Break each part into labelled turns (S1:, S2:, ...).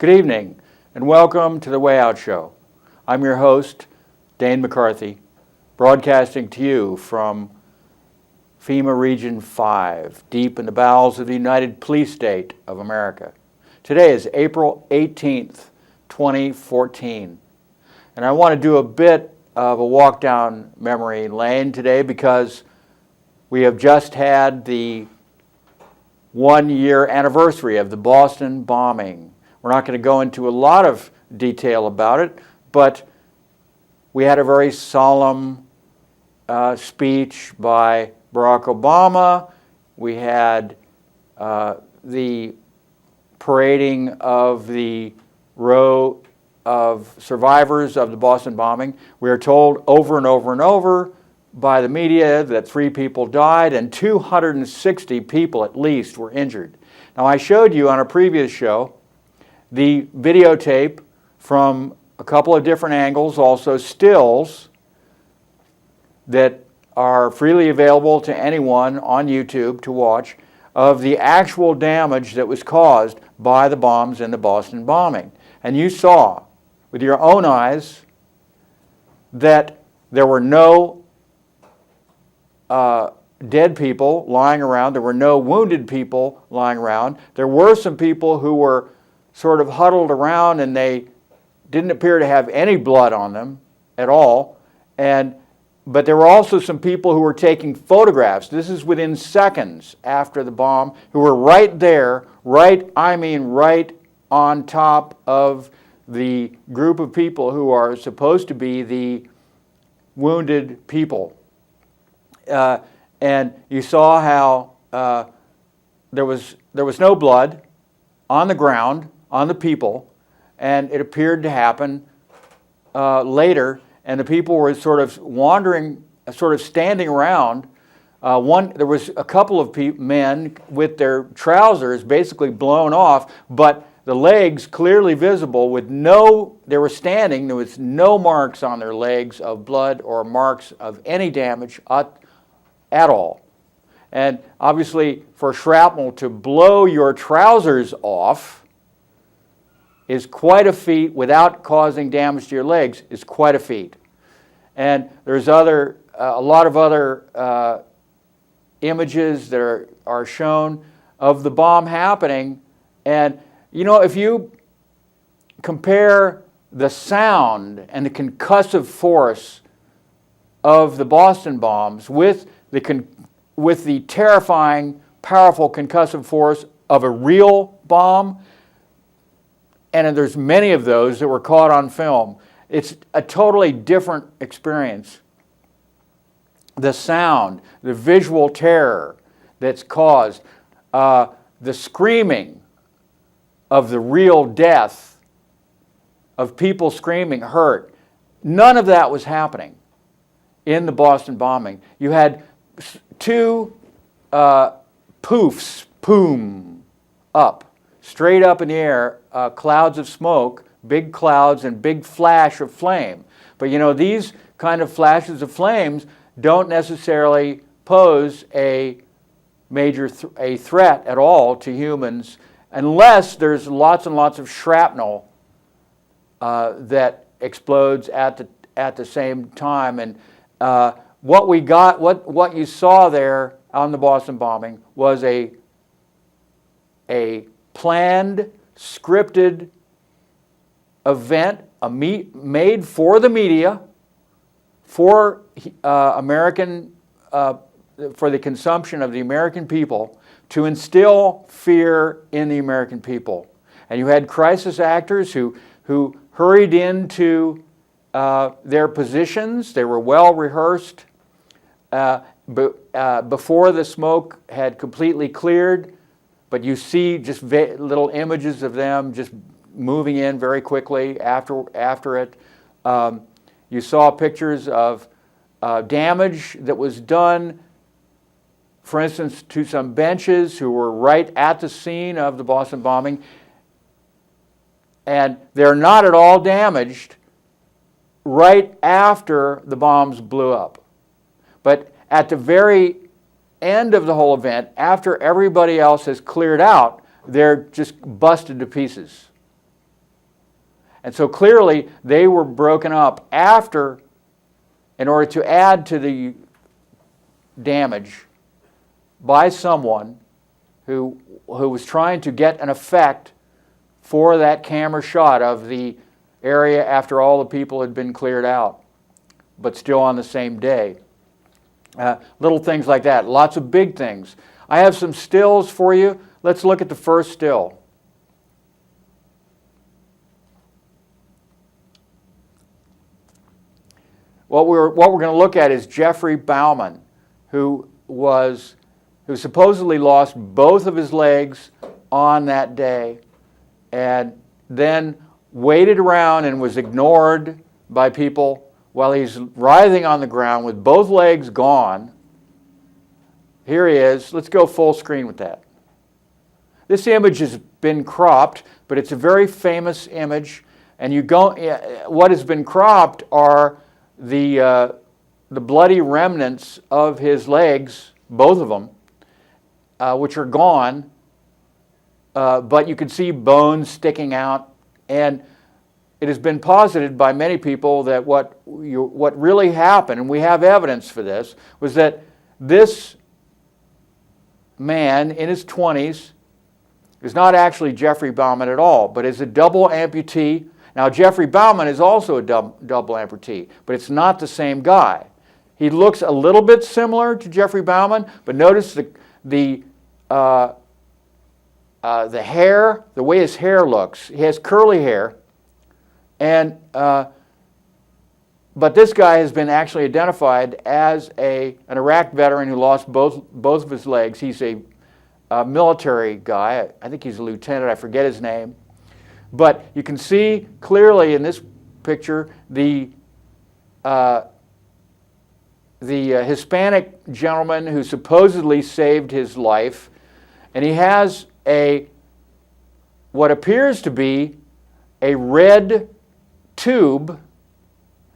S1: Good evening, and welcome to The Way Out Show. I'm your host, Dane McCarthy, broadcasting to you from FEMA Region 5, deep in the bowels of the United Police State of America. Today is April 18th, 2014, and I want to do a bit of a walk down memory lane today because we have just had the 1-year anniversary of the Boston bombing. We're not going to go into a lot of detail about it, but we had a very solemn speech by Barack Obama. We had the parading of the row of survivors of the Boston bombing. We are told over and over and over by the media that 3 people died and 260 people at least were injured. Now, I showed you on a previous show the videotape from a couple of different angles, also stills that are freely available to anyone on YouTube to watch, of the actual damage that was caused by the bombs in the Boston bombing. And you saw with your own eyes that there were no dead people lying around. There were no wounded people lying around. There were some people who were sort of huddled around and they didn't appear to have any blood on them at all. But there were also some people who were taking photographs. This is within seconds after the bomb, who were right there, right on top of the group of people who are supposed to be the wounded people. And you saw how there was no blood on the ground, on the people, and it appeared to happen later, and the people were sort of wandering, sort of standing around. There was a couple of men with their trousers basically blown off, but the legs clearly visible they were standing, there was no marks on their legs of blood or marks of any damage at all. And obviously, for shrapnel to blow your trousers off is quite a feat without causing damage to your legs, is quite a feat. And there's a lot of other images that are shown of the bomb happening. And you know, if you compare the sound and the concussive force of the Boston bombs with the terrifying, powerful concussive force of a real bomb, and there's many of those that were caught on film, it's a totally different experience. The sound, the visual terror that's caused, the screaming of the real death, of people screaming hurt, none of that was happening in the Boston bombing. You had 2 poofs, boom, up, straight up in the air, clouds of smoke, big clouds and big flash of flame. But you know, these kind of flashes of flames don't necessarily pose a major threat at all to humans unless there's lots and lots of shrapnel that explodes at the same time. And what you saw there on the Boston bombing was a planned, scripted event, made for the media, for for the consumption of the American people, to instill fear in the American people. And you had crisis actors who hurried into their positions. They were well rehearsed before the smoke had completely cleared. But you see just little images of them just moving in very quickly after it. You saw pictures of damage that was done, for instance, to some benches who were right at the scene of the Boston bombing. And they're not at all damaged right after the bombs blew up. But at the very end of the whole event, after everybody else has cleared out, they're just busted to pieces. And so clearly they were broken up after, in order to add to the damage by someone who was trying to get an effect for that camera shot of the area after all the people had been cleared out, but still on the same day. Little things like that, lots of big things. I have some stills for you. Let's look at the first still. What we're going to look at is Jeffrey Bauman, who supposedly lost both of his legs on that day, and then waited around and was ignored by people while he's writhing on the ground with both legs gone. Here he is. Let's go full screen with that. This image has been cropped, but it's a very famous image. And what has been cropped are the bloody remnants of his legs, both of them, which are gone. But you can see bones sticking out. And it has been posited by many people that what really happened, and we have evidence for this, was that this man in his 20s is not actually Jeffrey Bauman at all, but is a double amputee. Now, Jeffrey Bauman is also a double amputee, but it's not the same guy. He looks a little bit similar to Jeffrey Bauman, but notice the hair, the way his hair looks. He has curly hair, and but this guy has been actually identified as an Iraq veteran who lost both of his legs. He's a military guy. I think he's a lieutenant. I forget his name. But you can see clearly in this picture the Hispanic gentleman who supposedly saved his life, and he has what appears to be a red tube,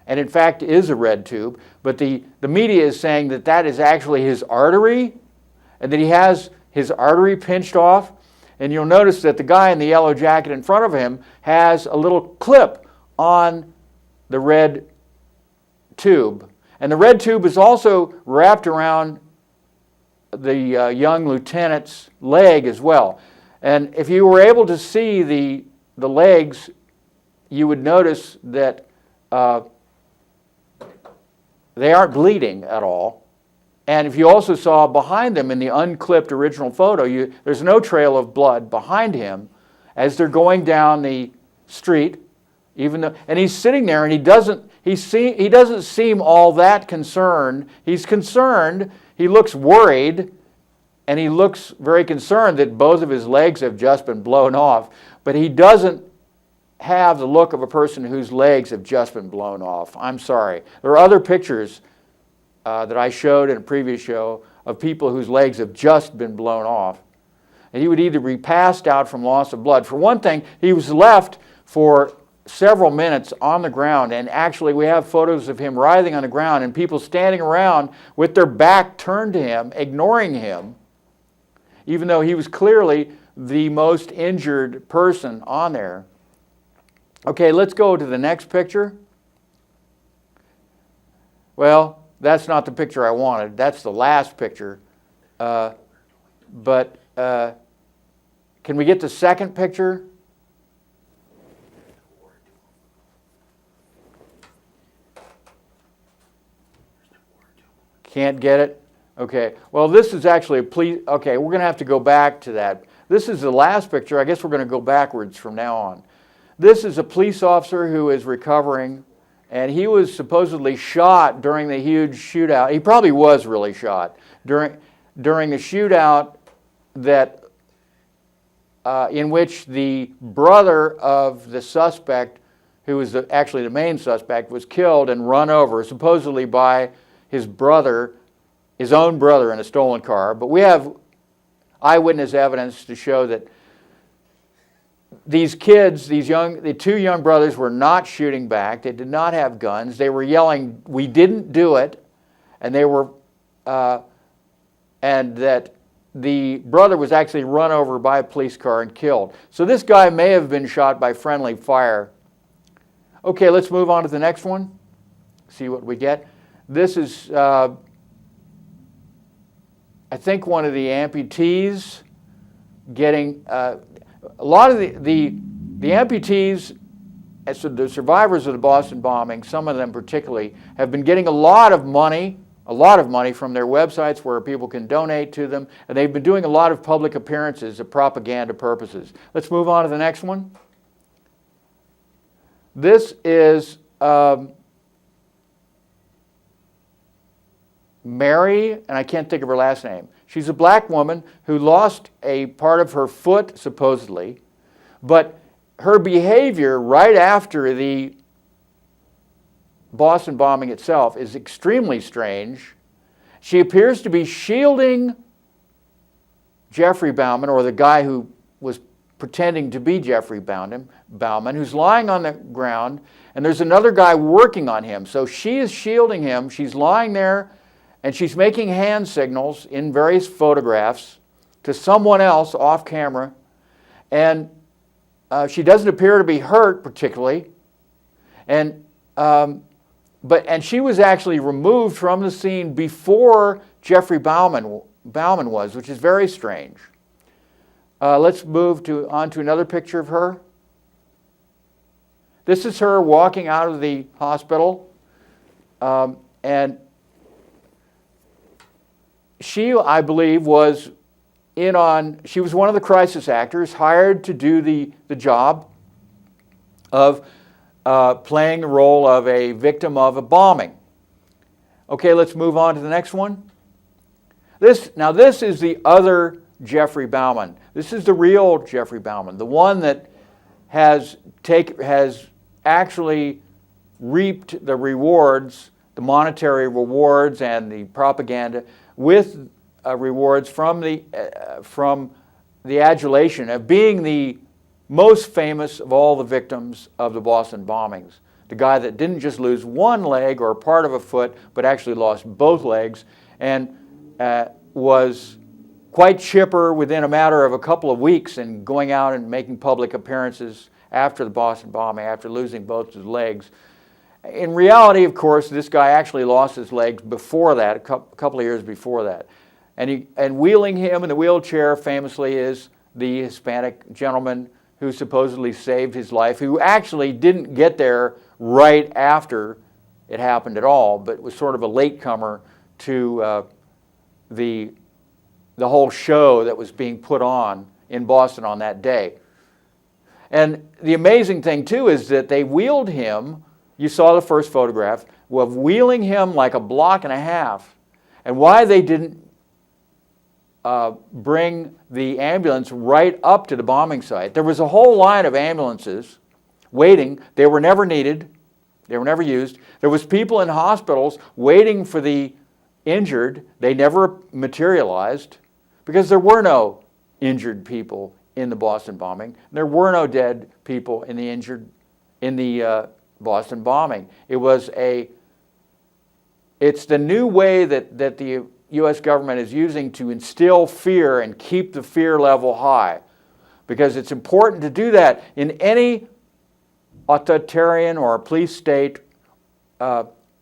S1: and in fact is a red tube, but the media is saying that that is actually his artery, and that he has his artery pinched off. And you'll notice that the guy in the yellow jacket in front of him has a little clip on the red tube. And the red tube is also wrapped around the young lieutenant's leg as well. And if you were able to see the legs, you would notice that they aren't bleeding at all. And if you also saw behind them in the unclipped original photo, there's no trail of blood behind him as they're going down the street, and he's sitting there, and he doesn't seem all that concerned. He's concerned. He looks worried, and he looks very concerned that both of his legs have just been blown off. But he doesn't have the look of a person whose legs have just been blown off. I'm sorry. There are other pictures that I showed in a previous show of people whose legs have just been blown off. And he would either be passed out from loss of blood. For one thing, he was left for several minutes on the ground, and actually we have photos of him writhing on the ground and people standing around with their back turned to him, ignoring him, even though he was clearly the most injured person on there. Okay, let's go to the next picture. Well, that's not the picture I wanted. That's the last picture. But can we get the second picture? Can't get it? Okay. Well, this is actually a police. Okay, we're going to have to go back to that. This is the last picture. I guess we're going to go backwards from now on. This is a police officer who is recovering, and he was supposedly shot during the huge shootout. He probably was really shot during the shootout that in which the brother of the suspect, who was actually the main suspect, was killed and run over, supposedly by his brother, his own brother, in a stolen car. But we have eyewitness evidence to show that these kids, the two young brothers, were not shooting back. They did not have guns. They were yelling, "We didn't do it," and and that the brother was actually run over by a police car and killed. So this guy may have been shot by friendly fire Okay, let's move on to the next one. See what we get. This is, I think, one of the amputees getting, a lot of the amputees, so the survivors of the Boston bombing, some of them particularly, have been getting a lot of money from their websites where people can donate to them, and they've been doing a lot of public appearances of propaganda purposes. Let's move on to the next one. This is Mary, and I can't think of her last name. She's a black woman who lost a part of her foot, supposedly, but her behavior right after the Boston bombing itself is extremely strange. She appears to be shielding Jeffrey Bauman, or the guy who was pretending to be Jeffrey Bauman, who's lying on the ground, and there's another guy working on him. So she is shielding him. She's lying there, and she's making hand signals in various photographs to someone else off camera. And she doesn't appear to be hurt particularly. And she was actually removed from the scene before Jeffrey Bauman was, which is very strange. Let's move on to another picture of her. This is her walking out of the hospital, and she, I believe, she was one of the crisis actors hired to do the job of playing the role of a victim of a bombing. Okay, let's move on to the next one. This is the other Jeffrey Bauman. This is the real Jeffrey Bauman, the one that has actually reaped the rewards, the monetary rewards and the propaganda with rewards from the adulation of being the most famous of all the victims of the Boston bombings. The guy that didn't just lose one leg or part of a foot, but actually lost both legs, and was quite chipper within a matter of a couple of weeks and going out and making public appearances after the Boston bombing, after losing both his legs. In reality, of course, this guy actually lost his legs before that, a couple of years before that. And wheeling him in the wheelchair famously is the Hispanic gentleman who supposedly saved his life, who actually didn't get there right after it happened at all, but was sort of a latecomer to the whole show that was being put on in Boston on that day. And the amazing thing, too, is that they wheeled him. You saw the first photograph of wheeling him like a block and a half. And why they didn't bring the ambulance right up to the bombing site. There was a whole line of ambulances waiting. They were never needed. They were never used. There was people in hospitals waiting for the injured. They never materialized because there were no injured people in the Boston bombing. There were no dead people in the Boston bombing. It's the new way that the U.S. government is using to instill fear and keep the fear level high, because it's important to do that in any authoritarian or police state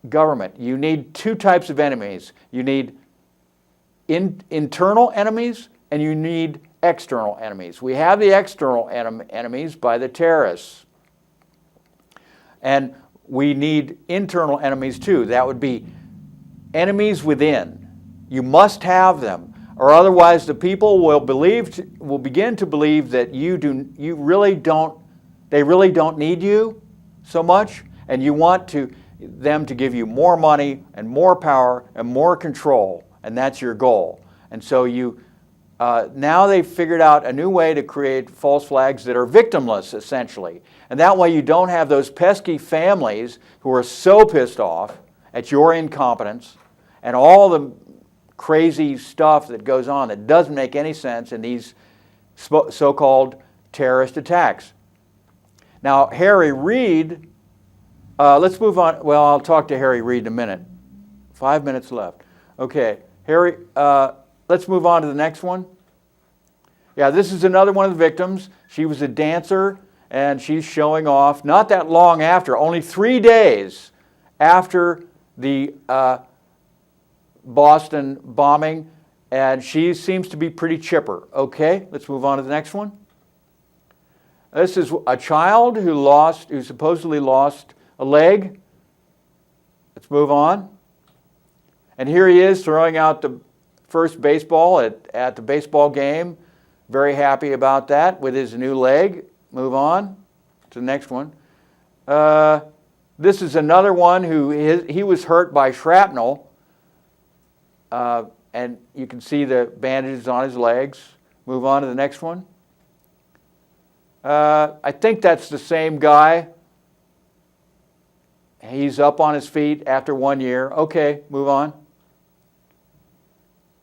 S1: government. You need two types of enemies. You need internal enemies and you need external enemies. We have the external enemies by the terrorists. And we need internal enemies too. That would be enemies within. You must have them, or otherwise the people will begin to believe that they really don't need you so much, and you want them to give you more money and more power and more control, and that's your goal. And so now they've figured out a new way to create false flags that are victimless, essentially. And that way you don't have those pesky families who are so pissed off at your incompetence and all the crazy stuff that goes on that doesn't make any sense in these so-called terrorist attacks. Now, Harry Reid, let's move on. Well, I'll talk to Harry Reid in a minute. 5 minutes left. Okay, Harry, let's move on to the next one. Yeah, this is another one of the victims. She was a dancer, and she's showing off. Not that long after, only 3 days after the Boston bombing, and she seems to be pretty chipper. Okay, let's move on to the next one. This is a child who supposedly lost a leg. Let's move on. And here he is throwing out the first baseball at the baseball game. Very happy about that with his new leg. Move on to the next one. This is another one he was hurt by shrapnel. And you can see the bandages on his legs. Move on to the next one. I think that's the same guy. He's up on his feet after 1 year. Okay, move on.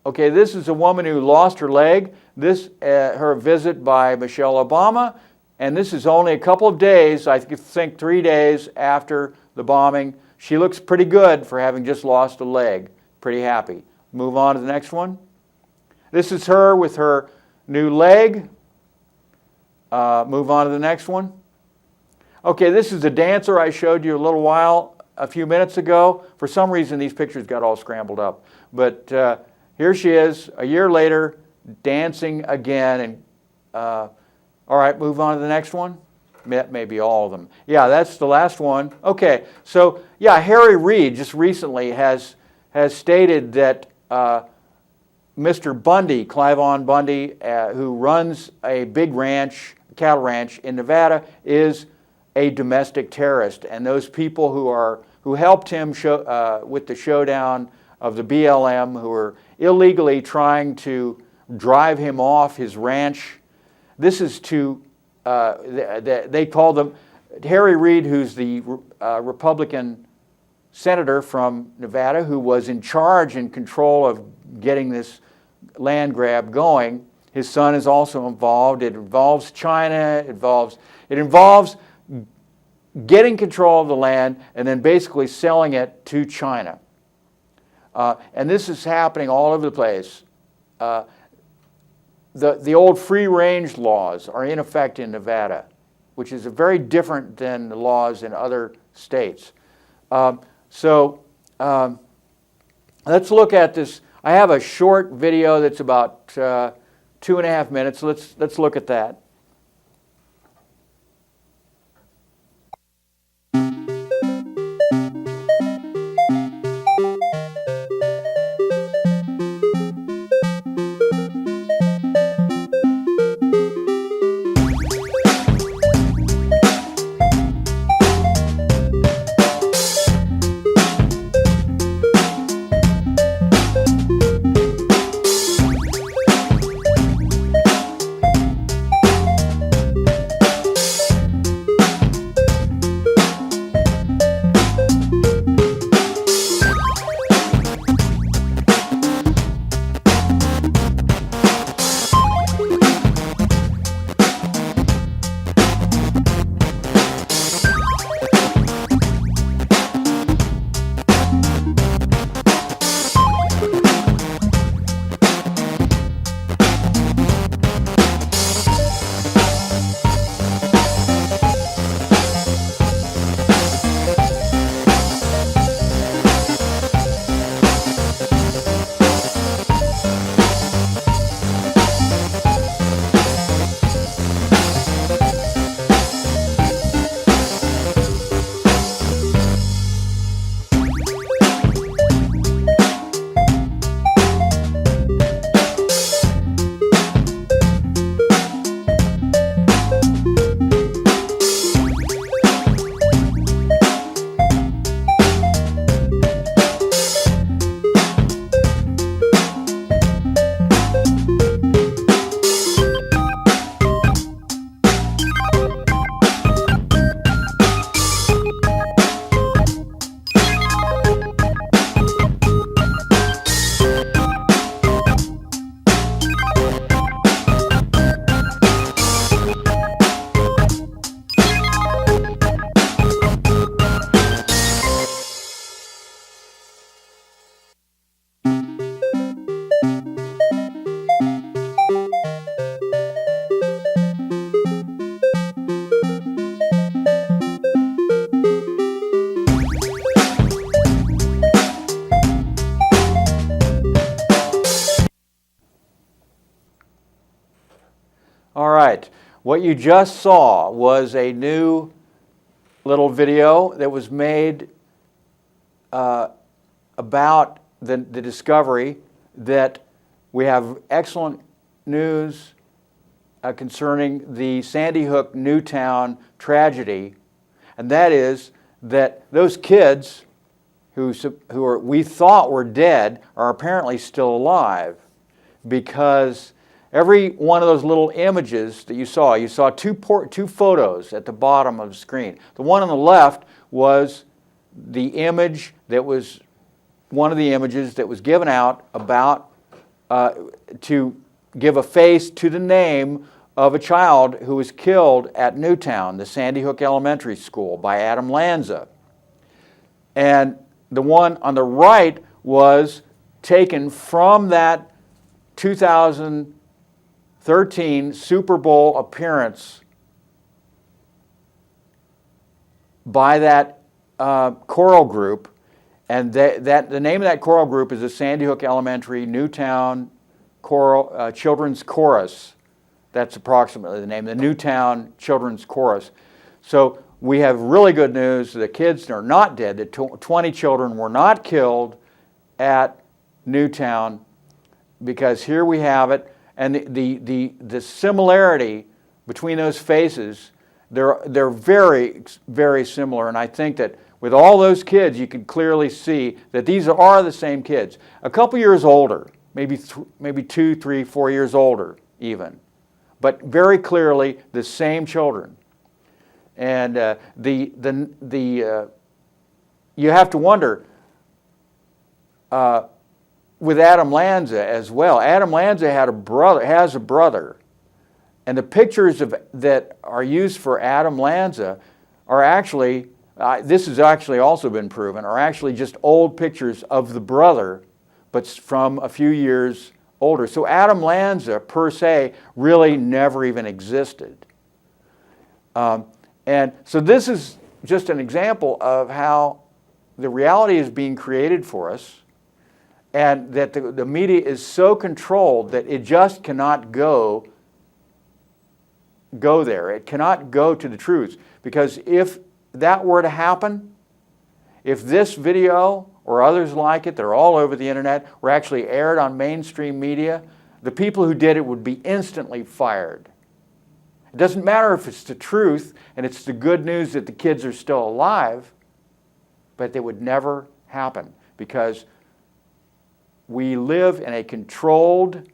S1: Okay, this is a woman who lost her leg. This, her visit by Michelle Obama, and this is only a couple of days, I think 3 days after the bombing. She looks pretty good for having just lost a leg. Pretty happy. Move on to the next one. This is her with her new leg. Move on to the next one. Okay, this is the dancer I showed you a few minutes ago. For some reason, these pictures got all scrambled up. But here she is, a year later, dancing again. And all right, move on to the next one. Maybe all of them. Yeah, that's the last one. Okay, so yeah, Harry Reid just recently has stated that Mr. Bundy, Cliven Bundy, who runs a big ranch, cattle ranch in Nevada, is a domestic terrorist, and those people who helped him with the showdown of the BLM, who were illegally trying to drive him off his ranch. This is they call them, Harry Reid, who's the Republican senator from Nevada, who was in charge and control of getting this land grab going. His son is also involved. It involves China. It involves getting control of the land and then basically selling it to China. And this is happening all over the place. The old free-range laws are in effect in Nevada, which is very different than the laws in other states. Let's look at this. I have a short video that's about 2.5 minutes. Let's look at that. What you just saw was a new little video that was made about the discovery that we have excellent news concerning the Sandy Hook Newtown tragedy, and that is that those kids who we thought were dead are apparently still alive, because every one of those little images that you saw two photos at the bottom of the screen. The one on the left was the image that was one of the images that was given out about to give a face to the name of a child who was killed at Newtown, the Sandy Hook Elementary School, by Adam Lanza. And the one on the right was taken from that 2013 Super Bowl appearance by that choral group, and the name of that choral group is the Sandy Hook Elementary Newtown Choral Children's Chorus. That's approximately the name, the Newtown Children's Chorus. So we have really good news. The kids are not dead. The 20 children were not killed at Newtown, because here we have it, and the similarity between those faces, they're very, very similar. And I think that with all those kids, you can clearly see that these are the same kids. A couple years older, maybe 2, 3, 4 years older even, but very clearly the same children. And you have to wonder with Adam Lanza as well. Adam Lanza has a brother, and the pictures that are used for Adam Lanza are actually, this has actually also been proven, are actually just old pictures of the brother, but from a few years older. So Adam Lanza, per se, really never even existed. And so this is just an example of how the reality is being created for us, and that the media is so controlled that it just cannot go there. It cannot go to the truth. Because if that were to happen, if this video or others like it that are all over the internet were actually aired on mainstream media, the people who did it would be instantly fired. It doesn't matter if it's the truth and it's the good news that the kids are still alive, but it would never happen, because we live in a controlled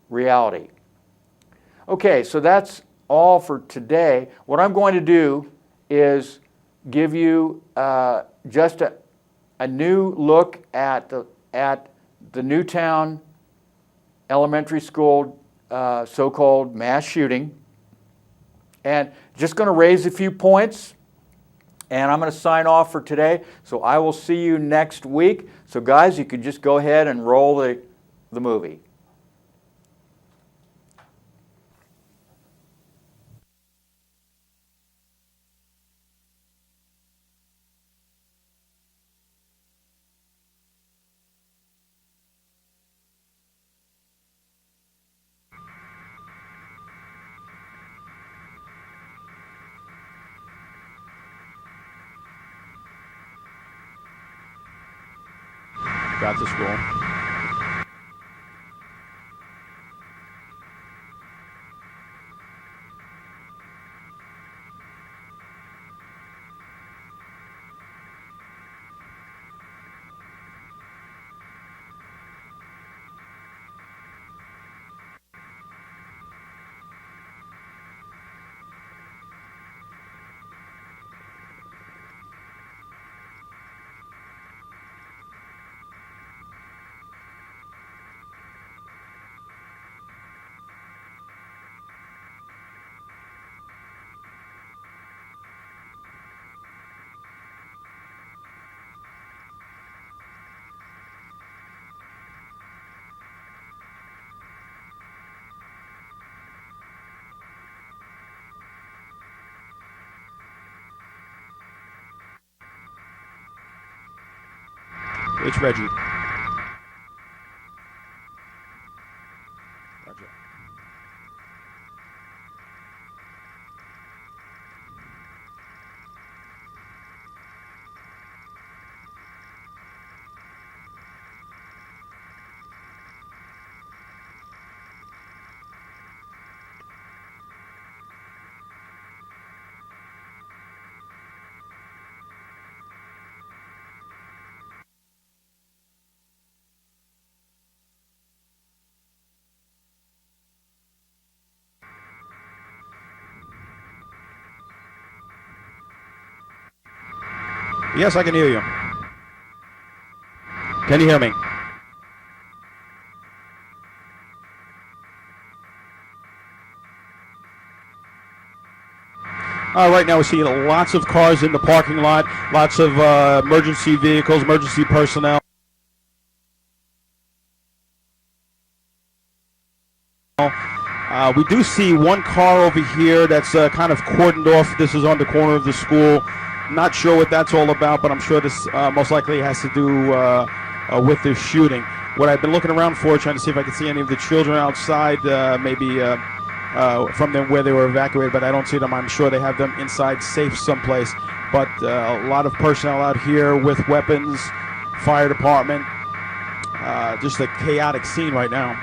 S1: reality. Okay, so that's all for today. What I'm going to do is give you just a new look at the Newtown Elementary School so-called mass shooting, and just going to raise a few points, and I'm going to sign off for today. So I will see you next week. So guys, you can just go ahead and roll the movie.
S2: Got to school. It's Reggie. Roger. Yes, I can hear you. Can you hear me? Right now we're seeing lots of cars in the parking lot, lots of emergency vehicles, emergency personnel. We do see one car over here that's kind of cordoned off. This is on the corner of the school. Not sure what that's all about, but I'm sure this most likely has to do with this shooting. What I've been looking around for, trying to see if I can see any of the children outside, maybe from them where they were evacuated, but I don't see them. I'm sure they have them inside safe someplace. But a lot of personnel out here with weapons, fire department, just a chaotic scene right now.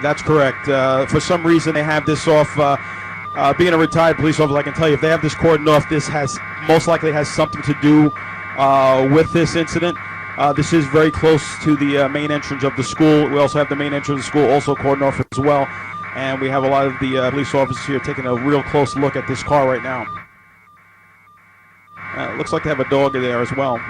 S2: That's correct. For some reason, they have this off. Being a retired police officer, I can tell you, if they have this cordoned off, this has most likely has something to do with this incident. This is very close to the main entrance of the school. We also have the main entrance of the school also cordoned off as well. And we have a lot of the police officers here taking a real close look at this car right now. It looks like they have a dog in there as well.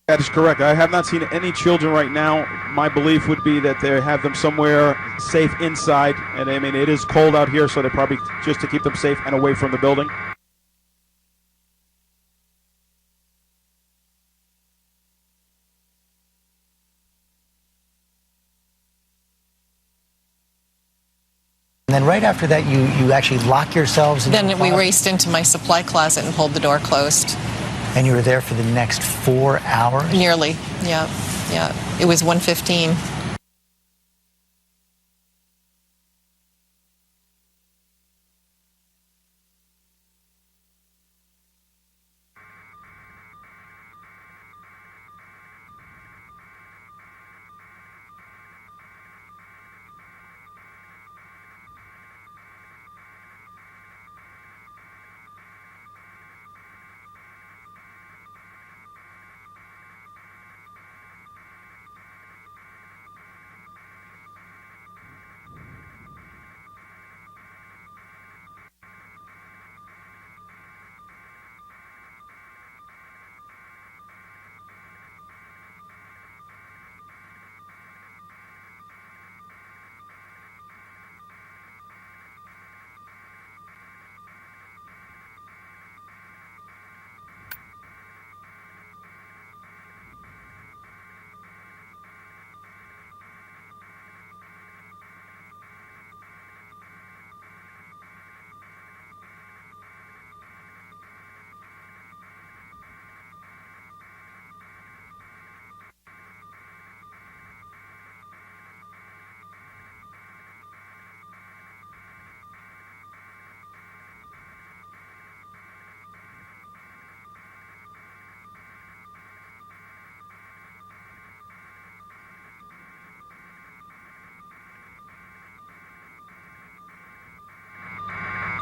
S2: That is correct. I have not seen any children right now. My belief would be that they have them somewhere safe inside. And I mean, it is cold out here, so they're probably just to keep them safe and away from the building.
S3: And then right after that, you actually lock yourselves in.
S4: Then we raced into my supply closet and pulled the door closed.
S3: And you were there for the next 4 hours?
S4: Nearly, yeah. It was 1:15.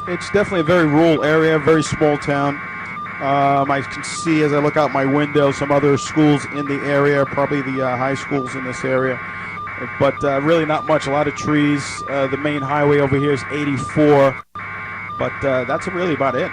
S2: It's definitely a very rural area, very small town. I can see as I look out my window some other schools in the area, probably the high schools in this area. But really not much, a lot of trees. The main highway over here is 84, but that's really about it.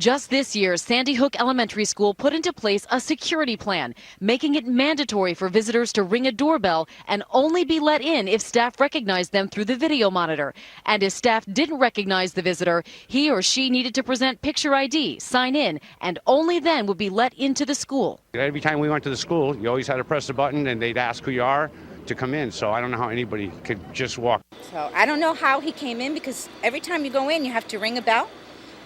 S5: Just this year, Sandy Hook Elementary School put into place a security plan, making it mandatory for visitors to ring a doorbell and only be let in if staff recognized them through the video monitor. And if staff didn't recognize the visitor, he or she needed to present picture ID, sign in, and only then would be let into the school.
S6: Every time we went to the school, you always had to press the button and they'd ask who you are to come in. So I don't know how anybody could just walk.
S7: So I don't know how he came in, because every time you go in, you have to ring a bell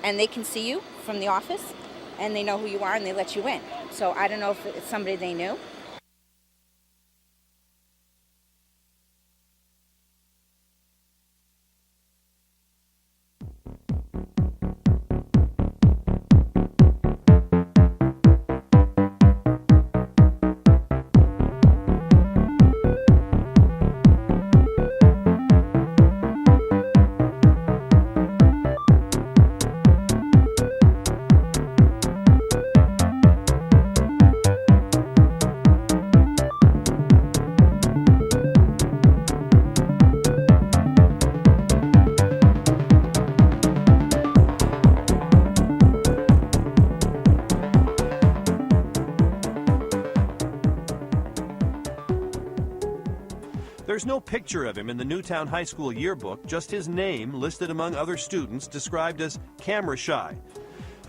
S7: and they can see you from the office and they know who you are and they let you in. So I don't know if it's somebody they knew.
S8: There's no picture of him in the Newtown High School yearbook, just his name listed among other students described as camera shy.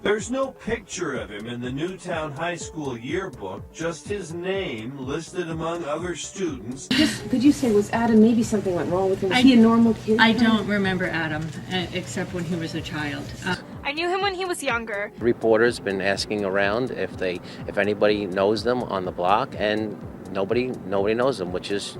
S8: There's no picture of him in the Newtown High School yearbook, just his name listed among other students.
S9: Could you say, was Adam, maybe something went wrong with him? Was he a normal kid?
S10: I don't remember Adam, except when he was a child.
S11: I knew him when he was younger.
S12: Reporters been asking around if anybody knows them on the block, and nobody knows them, which is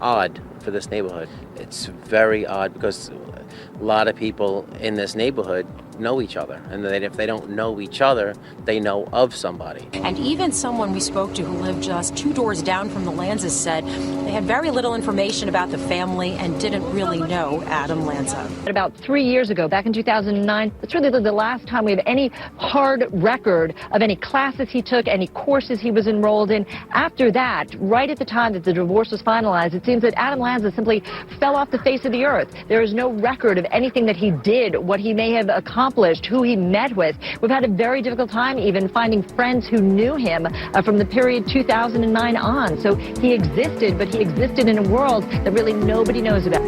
S12: odd for this neighborhood. It's very odd because a lot of people in this neighborhood know each other, and that if they don't know each other, they know of somebody.
S13: And even someone we spoke to who lived just 2 doors down from the Lanzas said they had very little information about the family and didn't really know Adam Lanza.
S14: About 3 years ago, back in 2009, it's really the last time we have any hard record of any classes he took, any courses he was enrolled in. After that, right at the time that the divorce was finalized, it seems that Adam Lanza simply fell off the face of the earth. There is no record of anything that he did, what he may have accomplished, who he met with. We've had a very difficult time even finding friends who knew him from the period 2009 on. So he existed, but he existed in a world that really nobody knows about.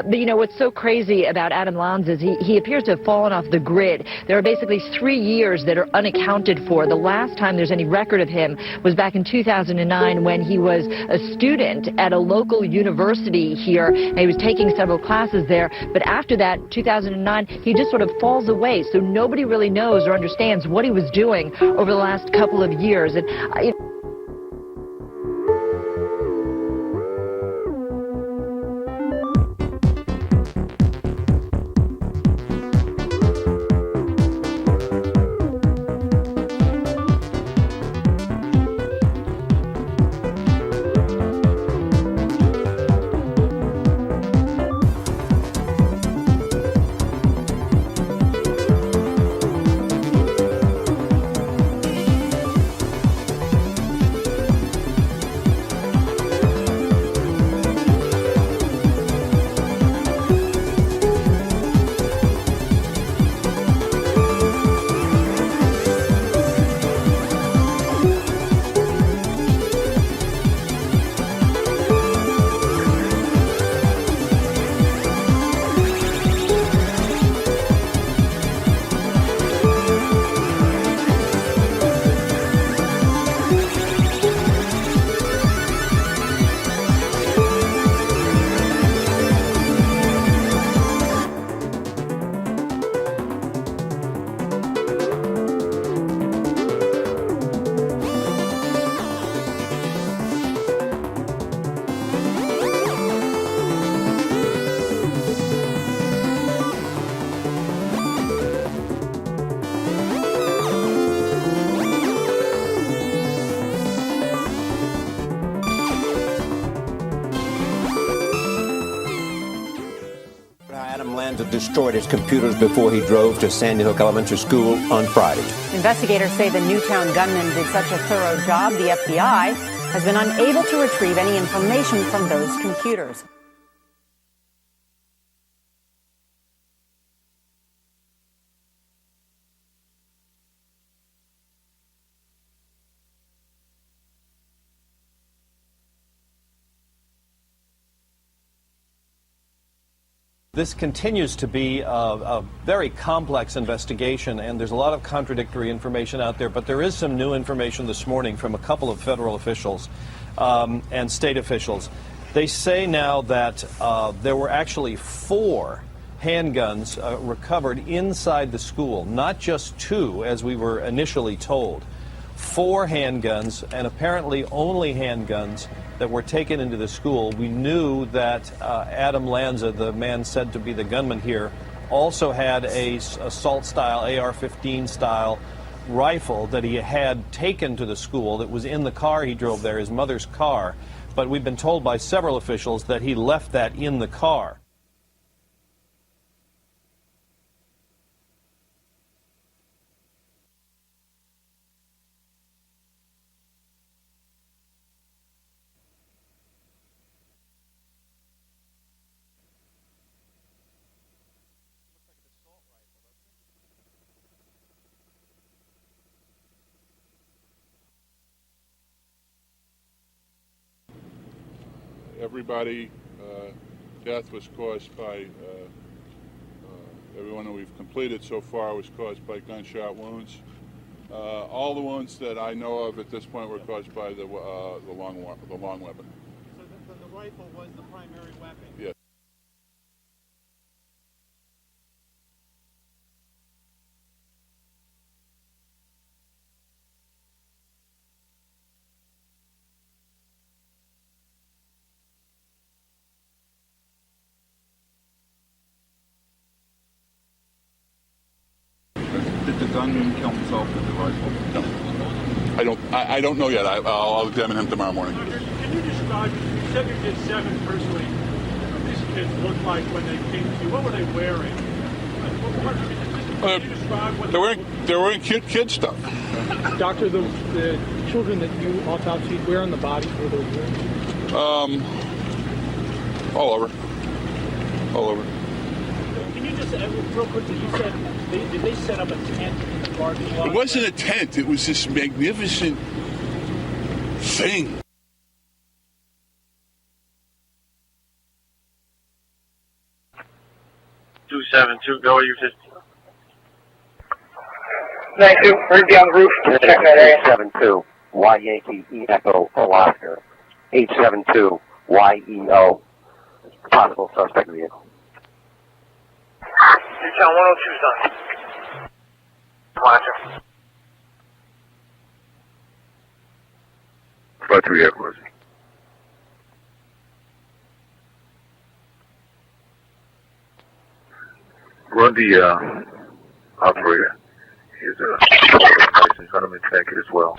S14: But you know what's so crazy about Adam Lanza is he appears to have fallen off the grid. There are basically 3 years that are unaccounted for. The last time there's any record of him was back in 2009 when he was a student at a local university here, and he was taking several classes there. But after that, 2009, he just sort of falls away. So nobody really knows or understands what he was doing over the last couple of years. And
S15: Lanza destroyed his computers before he drove to Sandy Hook Elementary School on Friday.
S16: Investigators say the Newtown gunman did such a thorough job, the FBI has been unable to retrieve any information from those computers.
S8: This continues to be a very complex investigation, and there's a lot of contradictory information out there, but there is some new information this morning from a couple of federal officials and state officials. They say now that there were actually 4 handguns recovered inside the school, not just 2, as we were initially told. 4 handguns, and apparently only handguns, that were taken into the school. We knew that Adam Lanza, the man said to be the gunman here, also had a assault-style, AR-15 style rifle that he had taken to the school that was in the car he drove there, his mother's car. But we've been told by several officials that he left that in the car.
S17: Everybody, death was caused by, everyone that we've completed so far was caused by gunshot wounds. All the wounds that I know of at this point were caused by the long weapon.
S2: So the rifle was the primary weapon?
S17: Yes.
S18: Did the gunman kill himself with the rifle?
S17: No. I don't know yet. I'll examine him tomorrow morning.
S2: Can you describe, you said you did 7 personally. What these kids looked like when they came to you? What were they wearing? Can you describe what
S17: they're wearing kid stuff.
S2: Doctor, the children that you autopsied, where on the bodies were they wearing?
S17: All over.
S2: Can you just, real quickly, you said, did they set up a tent in the parking lot?
S17: It wasn't a tent. It was this magnificent thing.
S19: Go at your 50.
S20: 92, bring me on the roof. Check that area.
S19: 872, Y Yankee E Echo Oscar. 872, YEO. Possible suspect vehicle.
S20: Newtown 102's on. Roger.
S19: 53 airports. Run the operator. He's a license gentleman jacket as well.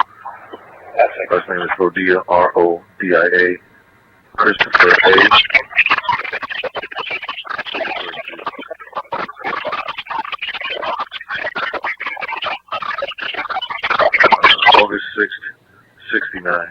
S19: First name is Rodia, R-O-D-I-A. Christopher A. August 6th, 69.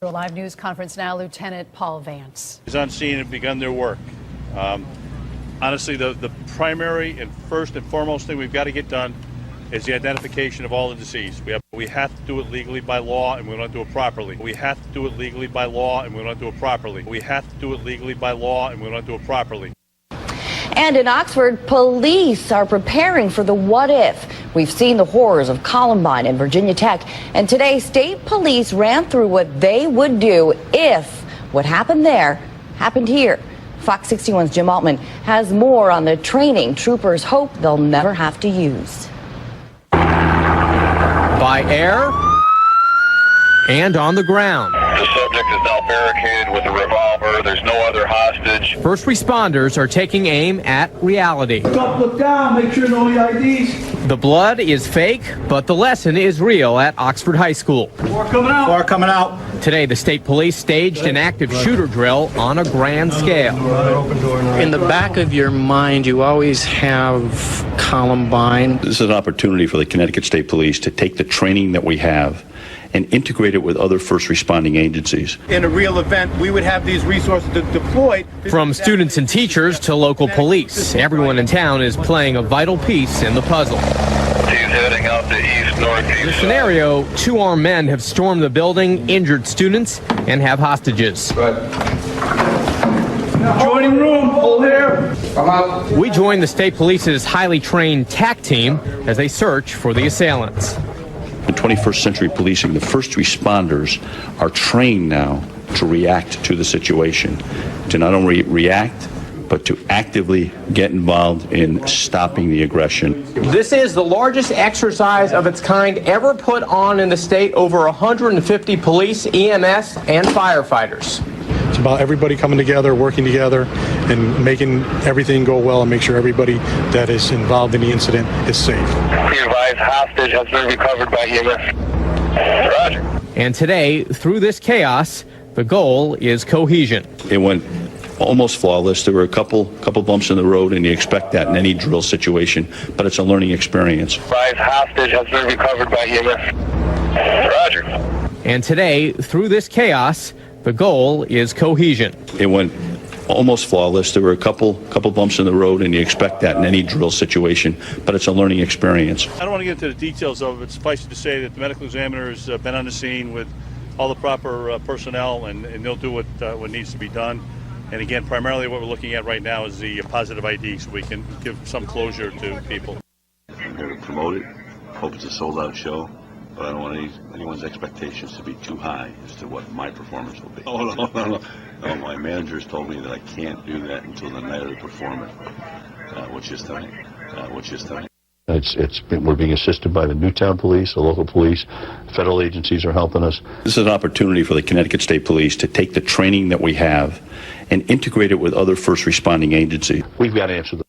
S16: To a live news conference now, Lieutenant Paul Vance.
S21: Is on scene and begun their work. Honestly, the primary and first and foremost thing we've got to get done is the identification of all the deceased. We have to do it legally by law, and we don't do it properly. We have to do it legally by law, and we don't do it properly. We have to do it legally by law, and we don't do it properly.
S22: And in Oxford, police are preparing for the what if. We've seen the horrors of Columbine and Virginia Tech, and today state police ran through what they would do if what happened there happened here. Fox 61's Jim Altman has more on the training troopers hope they'll never have to use.
S23: By air and on the ground.
S19: The subject is now barricaded with a revolver. There's no other hostage.
S23: First responders are taking aim at reality.
S24: Stop, look down, make sure no IDs.
S23: The blood is fake, but the lesson is real at Oxford High School.
S24: More coming out. More coming out.
S23: Today, the state police staged an active shooter drill on a grand scale.
S25: In the back of your mind, you always have Columbine.
S26: This is an opportunity for the Connecticut State Police to take the training that we have and integrate it with other first responding agencies.
S24: In a real event, we would have these resources deployed.
S23: From students and teachers to local police, everyone in town is playing a vital piece in the puzzle.
S19: He's heading out to east, northeast.
S23: The scenario, 2 armed men have stormed the building, injured students, and have hostages.
S24: Joining room, full here. Come up.
S23: We join the state police's highly trained TAC team as they search for the assailants.
S26: In 21st century policing, the first responders are trained now to react to the situation, to not only react, but to actively get involved in stopping the aggression.
S23: This is the largest exercise of its kind ever put on in the state. Over 150 police, EMS, and firefighters.
S27: It's about everybody coming together, working together, and making everything go well and make sure everybody that is involved in the incident is safe.
S19: The advised hostage has been recovered by EMS. Roger.
S23: And today, through this chaos, the goal is cohesion.
S26: It went almost flawless. There were a couple bumps in the road, and you expect that in any drill situation, but it's a learning experience.
S19: Advised hostage has been recovered by EMS. Roger.
S23: And today, through this chaos, the goal is cohesion.
S26: It went almost flawless. There were a couple bumps in the road, and you expect that in any drill situation, but it's a learning experience.
S21: I don't want to get into the details of it. Suffice it to say that the medical examiner has been on the scene with all the proper personnel, and they'll do what needs to be done. And again, primarily what we're looking at right now is the positive ID, so we can give some closure to people.
S28: I'm here to promote it. Hope it's a sold-out show. But I don't want anyone's expectations to be too high as to what my performance will be. Oh, no. My managers told me that I can't do that until the night of the performance, which is tonight.
S26: We're being assisted by the Newtown Police, the local police, federal agencies are helping us. This is an opportunity for the Connecticut State Police to take the training that we have and integrate it with other first responding agencies. We've got to answer the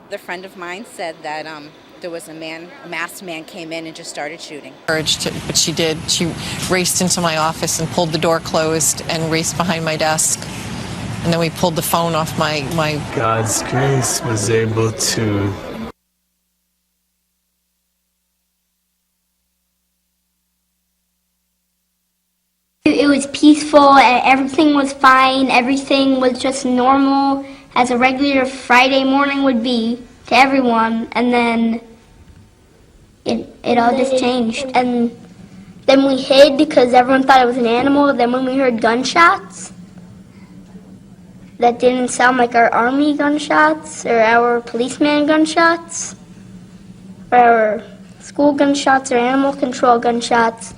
S7: The friend of mine said that there was a masked man came in and just started shooting.
S4: But she did. She raced into my office and pulled the door closed and raced behind my desk. And then we pulled the phone off my...
S29: God's grace was able to...
S30: It was peaceful and everything was fine. Everything was just normal as a regular Friday morning would be to everyone. And then it all just changed. And then we hid because everyone thought it was an animal. Then when we heard gunshots, that didn't sound like our army gunshots or our policeman gunshots or our school gunshots or animal control gunshots.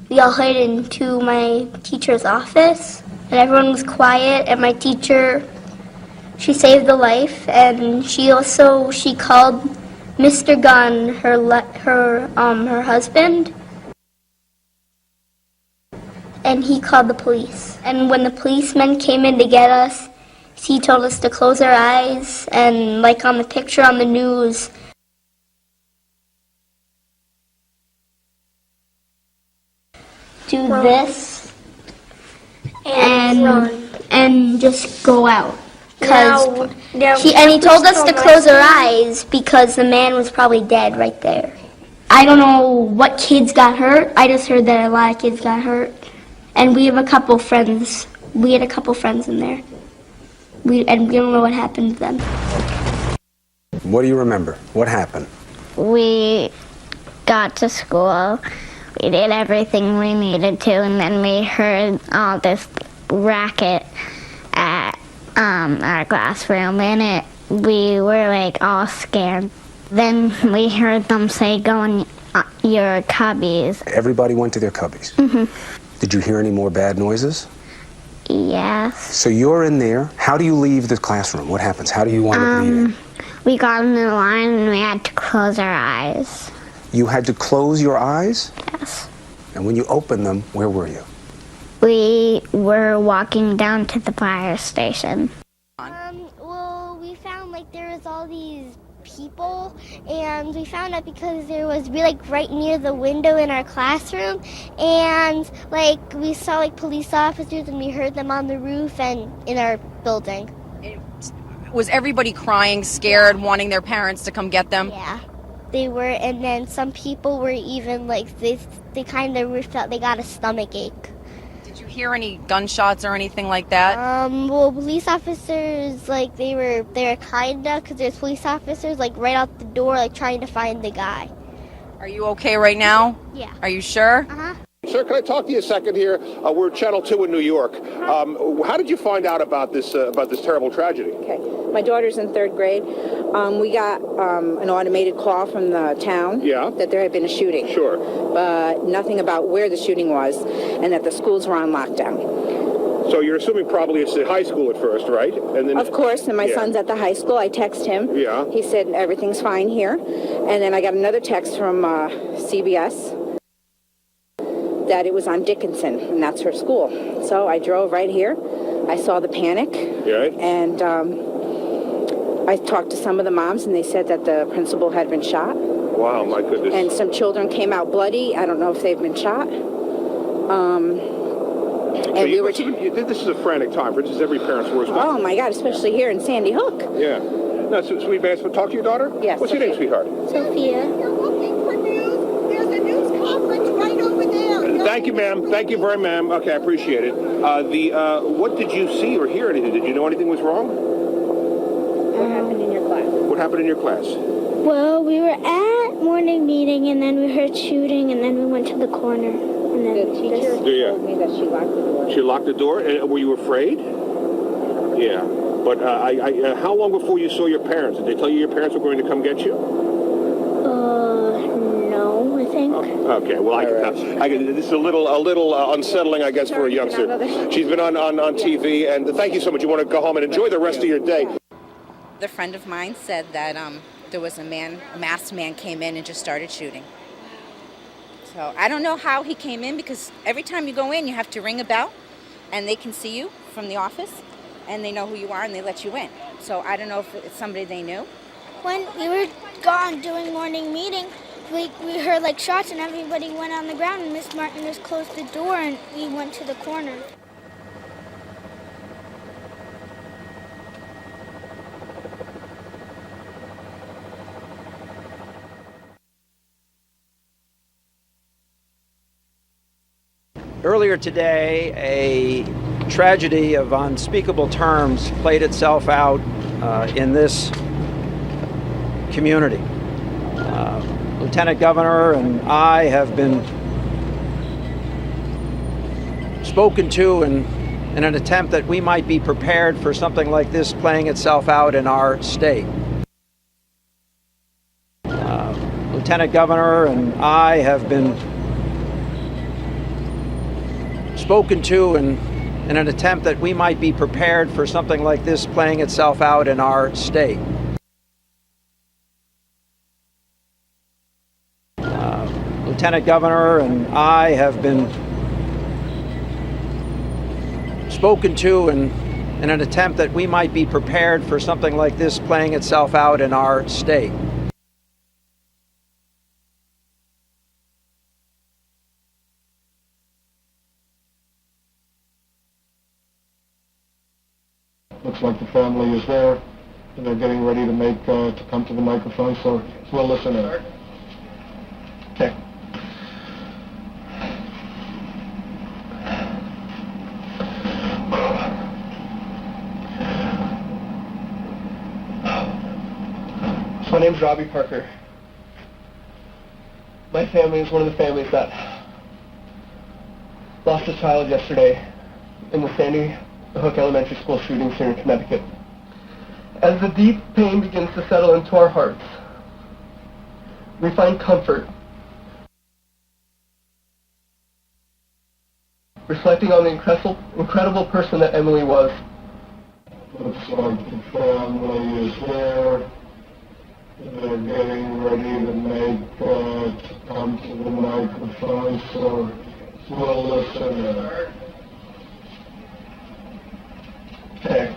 S30: We all hid into my teacher's office, and everyone was quiet, and my teacher, she saved the life, and she called Mr. Gunn, her husband, and he called the police. And when the policemen came in to get us, he told us to close our eyes, and like on the picture on the news, do this and just go out. He told us to close our eyes because the man was probably dead right there. I don't know what kids got hurt. I just heard that a lot of kids got hurt. And we have a couple friends. We had a couple friends in there. We don't know what happened to them.
S1: What do you remember? What happened?
S30: We got to school. We did everything we needed to, and then we heard all this racket at our classroom, and we were like all scared. Then we heard them say, "Go in your cubbies."
S1: Everybody went to their cubbies. Did you hear any more bad noises?
S30: Yes.
S1: So you're in there. How do you leave the classroom? What happens? How do you wind up leaving?
S30: We got in the line and we had to close our eyes.
S1: You had to close your eyes?
S30: Yes.
S1: And when you opened them, where were you?
S30: We were walking down to the fire station. Well, we found like there was all these people, and we found out because there was right near the window in our classroom, and like we saw like police officers, and we heard them on the roof and in our building.
S3: Was everybody crying, scared, wanting their parents to come get them?
S30: Yeah, they were, and then some people were even like they kind of felt they got a stomach ache.
S3: Did you hear any gunshots or anything like that?
S30: Well, police officers, like, they were kinda, because there's police officers, like, right out the door, like, trying to find the guy.
S3: Are you okay right now?
S30: Yeah.
S3: Are you sure?
S30: Uh-huh.
S5: Sir, can I talk to you a second here? We're Channel 2 in New York. How did you find out about this terrible tragedy?
S7: Okay. My daughter's in 3rd grade. We got an automated call from the town that there had been a shooting.
S5: Sure.
S7: But nothing about where the shooting was and that the schools were on lockdown.
S5: So you're assuming probably it's the high school at first, right? And then
S7: of course, and my son's at the high school. I text him.
S5: Yeah.
S7: He said everything's fine here. And then I got another text from CBS that it was on Dickinson, and that's her school. So I drove right here. I saw the panic.
S5: Right.
S7: And I talked to some of the moms, and they said that the principal had been shot.
S5: Wow, my goodness.
S7: And some children came out bloody. I don't know if they've been shot. And we were.
S5: This is a frantic time. This is every parent's worst.
S7: Oh my God, especially here in Sandy Hook.
S5: Yeah. No, so we may talk to your daughter?
S7: Yes.
S5: What's your name, sweetheart?
S7: Sophia.
S6: There's a news conference right over there.
S5: Thank you, ma'am. Thank you very much. Okay, I appreciate it. What did you see or hear anything? Did you know anything was wrong?
S7: What happened in your class?
S5: What happened in your class?
S30: Well, we were at morning meeting, and then we heard shooting, and then we went to the corner. And then
S7: the teacher told me that she locked the door.
S5: She locked the door? And were you afraid? Yeah. But how long before you saw your parents? Did they tell you your parents were going to come get you?
S30: No, I think.
S5: Okay, well, this is a little unsettling, I guess, for a youngster. She's been on TV, and thank you so much. You want to go home and enjoy the rest of your day.
S7: The friend of mine said that there was a masked man came in and just started shooting. So I don't know how he came in, because every time you go in, you have to ring a bell, and they can see you from the office, and they know who you are, and they let you in. So I don't know if it's somebody they knew.
S30: When we were gone doing morning meeting, we heard like shots, and everybody went on the ground, and Miss Martin just closed the door, and we went to the corner.
S9: Earlier today, a tragedy of unspeakable terms played itself out in this community. Lieutenant Governor and I have been spoken to in an attempt that we might be prepared for something like this playing itself out in our state. Lieutenant Governor and I have been spoken to in an attempt that we might be prepared for something like this playing itself out in our state. Lieutenant Governor and I have been spoken to in an attempt that we might be prepared for something like this playing itself out in our state.
S2: Looks like the family is there, and they're getting ready to to come to the microphone, so we'll listen in. Okay.
S8: My name's Robbie Parker. My family is one of the families that lost a child yesterday in the Sandy Hook Elementary School shootings here in Connecticut. As the deep pain begins to settle into our hearts, we find comfort reflecting on the incredible person that Emily was.
S2: Looks like the family is there. They're getting ready to come to the microphone, so we'll listen in. Okay.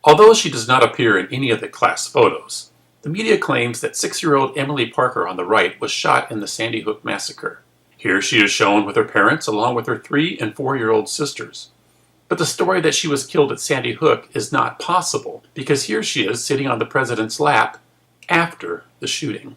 S10: Although she does not appear in any of the class photos, the media claims that 6-year-old Emily Parker on the right was shot in the Sandy Hook massacre. Here she is shown with her parents along with her 3- and 4-year-old sisters. But the story that she was killed at Sandy Hook is not possible because here she is sitting on the president's lap after the shooting.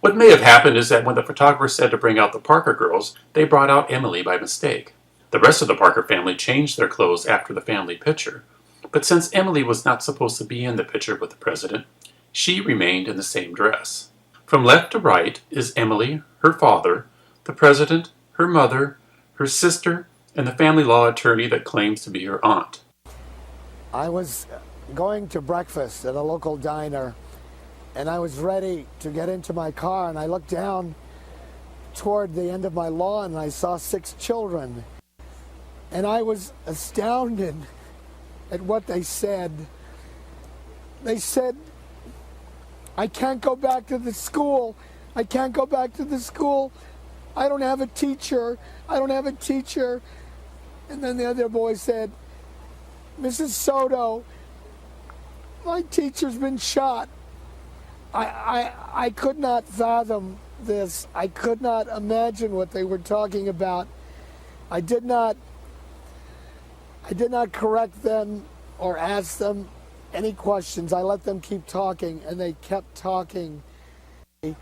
S10: What may have happened is that when the photographer said to bring out the Parker girls, they brought out Emily by mistake. The rest of the Parker family changed their clothes after the family picture, but since Emily was not supposed to be in the picture with the president, she remained in the same dress. From left to right is Emily, her father, the president, her mother, her sister, and the family law attorney that claims to be her aunt.
S11: I was going to breakfast at a local diner, and I was ready to get into my car, and I looked down toward the end of my lawn, and I saw 6 children. And I was astounded at what they said. They said, I can't go back to the school. I can't go back to the school. I don't have a teacher. I don't have a teacher. And then the other boy said, Mrs. Soto, my teacher's been shot. I could not fathom this. I could not imagine what they were talking about. I did not correct them or ask them any questions. I let them keep talking, and they kept talking. And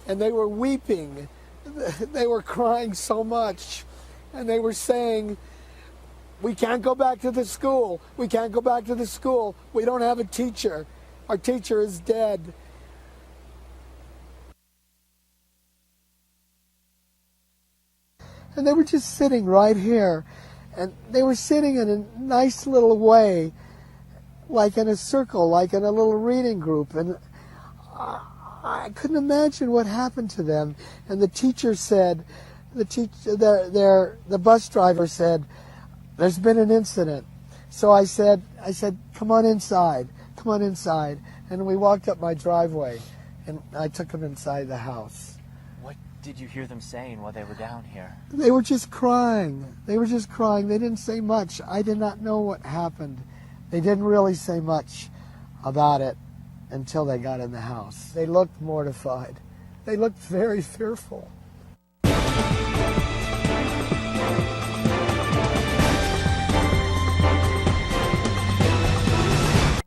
S11: they were weeping. They were crying so much. And they were saying, we can't go back to the school. We can't go back to the school. We don't have a teacher. Our teacher is dead. And they were just sitting right here. And they were sitting in a nice little way, like in a circle, like in a little reading group. And I couldn't imagine what happened to them. And the teacher said, the bus driver said, there's been an incident. So I said, come on inside, come on inside. And we walked up my driveway, and I took them inside the house.
S12: What did you hear them saying while they were down here?
S11: They were just crying. They were just crying. They didn't say much. I did not know what happened. They didn't really say much about it until they got in the house. They looked mortified. They looked very fearful.